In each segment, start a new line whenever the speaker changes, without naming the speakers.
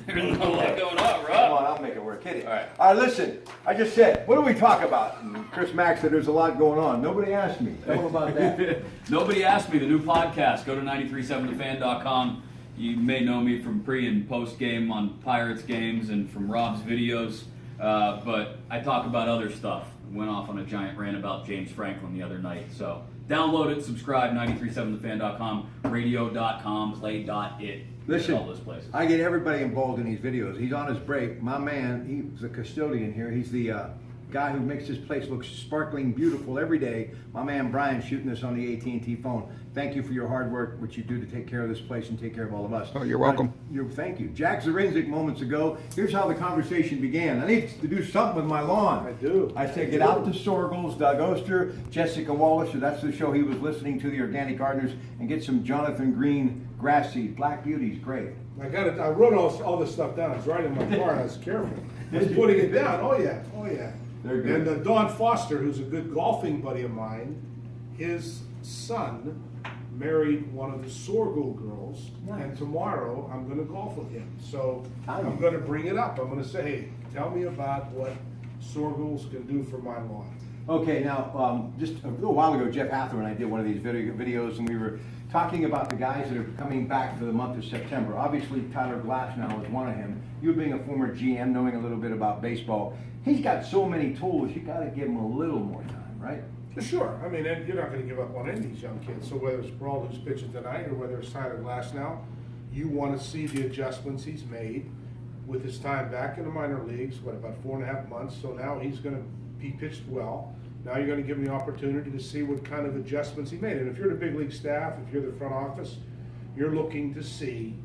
There's not a lot going on,
Come
Rob.
on, I'll make it work. Hit it.
All right.
All right, listen. I just said, what do we talk about? And Chris Mack said there's a lot going on. Nobody asked me. Tell them about that.
Nobody asked me. The new podcast. Go to 937thefan.com. You may know me from pre and post game on Pirates games and from Rob's videos. But I talk about other stuff. Went off on a giant rant about James Franklin the other night. So download it, subscribe, 937thefan.com, radio.com, play.it.
Listen,
all those places.
I get everybody involved in these videos. He's on his break. My man, he's the custodian here. He's the guy who makes this place look sparkling beautiful every day. My man Brian shooting this on the AT&T phone. Thank you for your hard work, what you do to take care of this place and take care of all of us.
Oh, you're welcome.
Thank you. Jack Zarinzik moments ago, here's how the conversation began. I need to do something with my lawn.
I do.
I said, get out to Sorgles, Doug Oster, Jessica Wallace, so that's the show he was listening to, the Organic Gardeners, and get some Jonathan Green grass seed. Black Beauty's great.
I got it. I wrote all this stuff down. I was riding in my car and I was careful. I was putting it down. Oh yeah.
They're good.
And Don Foster, who's a good golfing buddy of mine, his son married one of the Sorghum girls,
Nice.
and tomorrow I'm going to golf with him. So
Time.
I'm going to bring it up. I'm going to say, hey, tell me about what sorghums can do for my lawn.
Okay, now, just a little while ago, Jeff Hathor and I did one of these videos, and we were talking about the guys that are coming back for the month of September. Obviously, Tyler Glasnow is one of him. You being a former GM, knowing a little bit about baseball, he's got so many tools, you got to give him a little more time, right?
Sure. I mean, and you're not going to give up on any of these young kids. So whether it's Brawl who's pitching tonight or whether it's Tyler Glasnow, you want to see the adjustments he's made with his time back in the minor leagues, about 4.5 months. So now he pitched well. Now you're going to give him the opportunity to see what kind of adjustments he made. And if you're the big league staff, if you're the front office, you're looking to see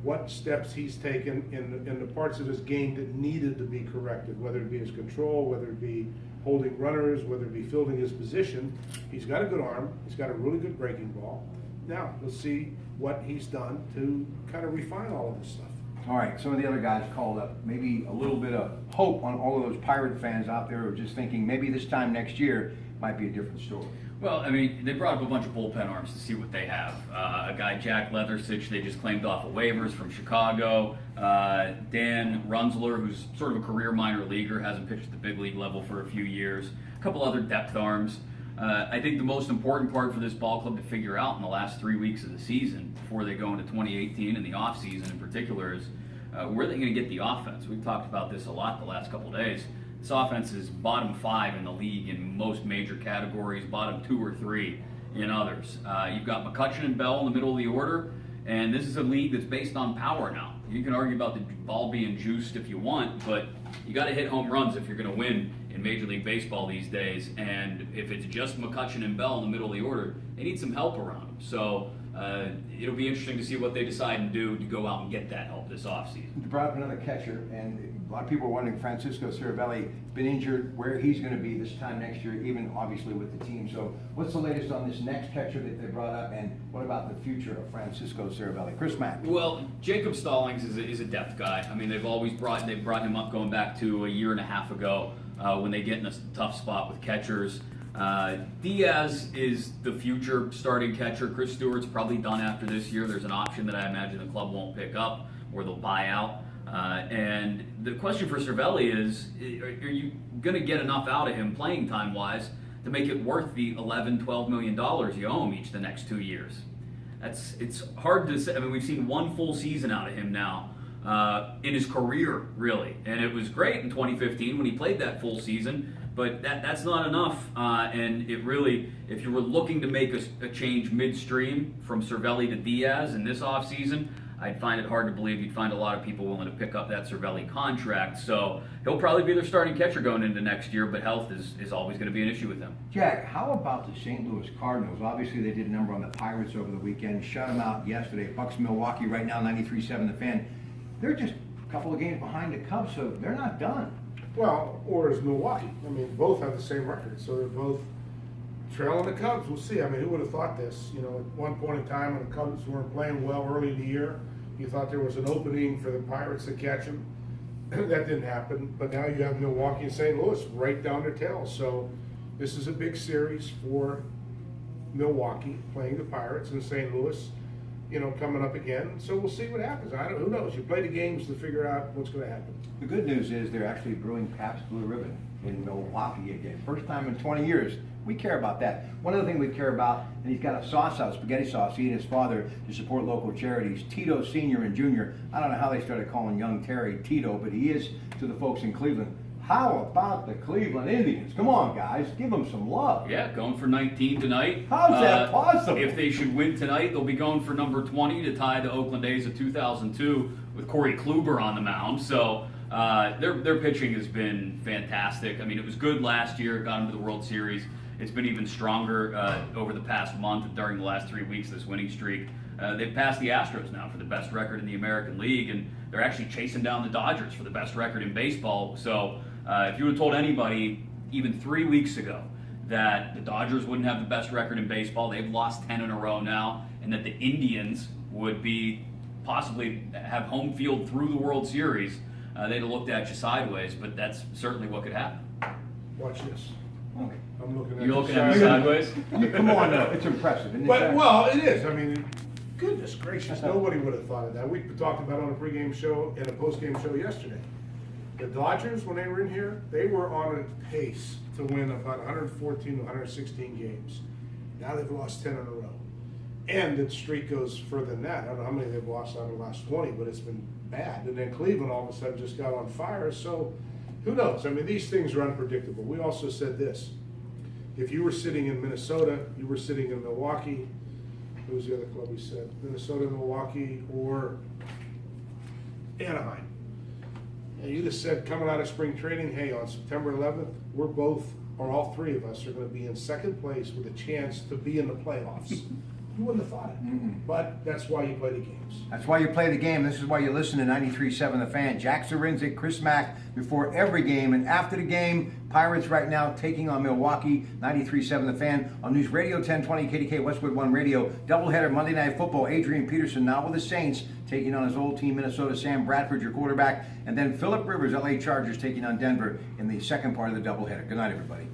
what steps he's taken in the parts of his game that needed to be corrected, whether it be his control, whether it be holding runners, whether it be fielding his position. He's got a good arm. He's got a really good breaking ball. Now, let's see what he's done to kind of refine all of this stuff.
All right, some of the other guys called up. Maybe a little bit of hope on all of those Pirate fans out there who are just thinking maybe this time next year might be a different story.
Well, I mean, they brought up a bunch of bullpen arms to see what they have. A guy, Jack Leathersich, they just claimed off of waivers from Chicago. Dan Runzler, who's sort of a career minor leaguer, hasn't pitched at the big league level for a few years. A couple other depth arms. I think the most important part for this ball club to figure out in the last 3 weeks of the season, before they go into 2018 and the offseason in particular, is where are they going to get the offense? We've talked about this a lot the last couple days. This offense is bottom 5 in the league in most major categories, bottom 2 or 3 in others. You've got McCutchen and Bell in the middle of the order, and this is a league that's based on power now. You can argue about the ball being juiced if you want, but you got to hit home runs if you're going to win in Major League Baseball these days. And if it's just McCutchen and Bell in the middle of the order, they need some help around them. So it'll be interesting to see what they decide and do to go out and get that help this offseason.
You brought up another catcher, and a lot of people are wondering, Francisco Cervelli been injured, where he's going to be this time next year, even obviously with the team. So what's the latest on this next catcher that they brought up, and what about the future of Francisco Cervelli? Chris Mack.
Well, Jacob Stallings is a depth guy. I mean, they've brought him up going back to a year and a half ago when they get in a tough spot with catchers. Diaz is the future starting catcher. Chris Stewart's probably done after this year. There's an option that I imagine the club won't pick up or they'll buy out. And the question for Cervelli is, are you going to get enough out of him playing time-wise to make it worth the $11, $12 million you owe him each the next 2 years? It's hard to say. I mean, we've seen one full season out of him now in his career, really. And it was great in 2015 when he played that full season, but that's not enough. And it really, if you were looking to make a change midstream from Cervelli to Diaz in this offseason, I'd find it hard to believe you'd find a lot of people willing to pick up that Cervelli contract. So he'll probably be their starting catcher going into next year, but health is always going to be an issue with him.
Jack, how about the St. Louis Cardinals? Obviously, they did a number on the Pirates over the weekend, shut them out yesterday. Bucs Milwaukee right now, 93.7 The Fan. They're just a couple of games behind the Cubs, so they're not done.
Well, or is Milwaukee. I mean, both have the same record, so they're both trailing the Cubs. We'll see. I mean, who would have thought this? You know, at one point in time when the Cubs weren't playing well early in the year, you thought there was an opening for the Pirates to catch them. That didn't happen. But now you have Milwaukee and St. Louis right down their tails. So this is a big series for Milwaukee playing the Pirates, and St. Louis coming up again. So we'll see what happens. Who knows? You play the games to figure out what's going to happen.
The good news is they're actually brewing Pabst Blue Ribbon in Milwaukee again. First time in 20 years. We care about that. One other thing we care about, and he's got a sauce house, spaghetti sauce, he and his father to support local charities. Tito Sr. and Jr. I don't know how they started calling young Terry Tito, but he is to the folks in Cleveland. How about the Cleveland Indians? Come on, guys, give them some love.
Yeah, going for 19 tonight.
How's that possible?
If they should win tonight, they'll be going for number 20 to tie the Oakland A's of 2002 with Corey Kluber on the mound. So their pitching has been fantastic. I mean, it was good last year, got into the World Series. It's been even stronger over the past month during the last 3 weeks of this winning streak. They've passed the Astros now for the best record in the American League, and they're actually chasing down the Dodgers for the best record in baseball. So if you would have told anybody even 3 weeks ago that the Dodgers wouldn't have the best record in baseball, they've lost 10 in a row now, and that the Indians would be possibly have home field through the World Series, they'd have looked at you sideways, but that's certainly what could happen.
Watch this.
Okay.
I'm looking at
You're
you
looking at me sideways?
Come on, now. It's impressive. Isn't it,
But,
Jack?
well, it is. I mean, goodness gracious, nobody would have thought of that. We talked about it on a pregame show and a postgame show yesterday. The Dodgers, when they were in here, they were on a pace to win about 114 to 116 games. Now they've lost 10 in a row. And the streak goes further than that. I don't know how many they've lost out of the last 20, but it's been bad. And then Cleveland all of a sudden just got on fire. So who knows? I mean, these things are unpredictable. We also said this. If you were sitting in Minnesota, you were sitting in Milwaukee, who was the other club we said? Minnesota, Milwaukee, or Anaheim. And you just said coming out of spring training, hey, on September 11th, we're both, or all three of us, are going to be in second place with a chance to be in the playoffs. You wouldn't have thought it. But that's why you play the games.
That's why you play the game. This is why you listen to 93.7 The Fan. Jack Zarinzik, Chris Mack before every game and after the game. Pirates right now taking on Milwaukee. 93.7 The Fan on News Radio 1020 KDK Westwood One Radio. Doubleheader Monday Night Football. Adrian Peterson now with the Saints taking on his old team Minnesota. Sam Bradford, your quarterback, and then Phillip Rivers, LA Chargers taking on Denver in the second part of the doubleheader. Good night, everybody.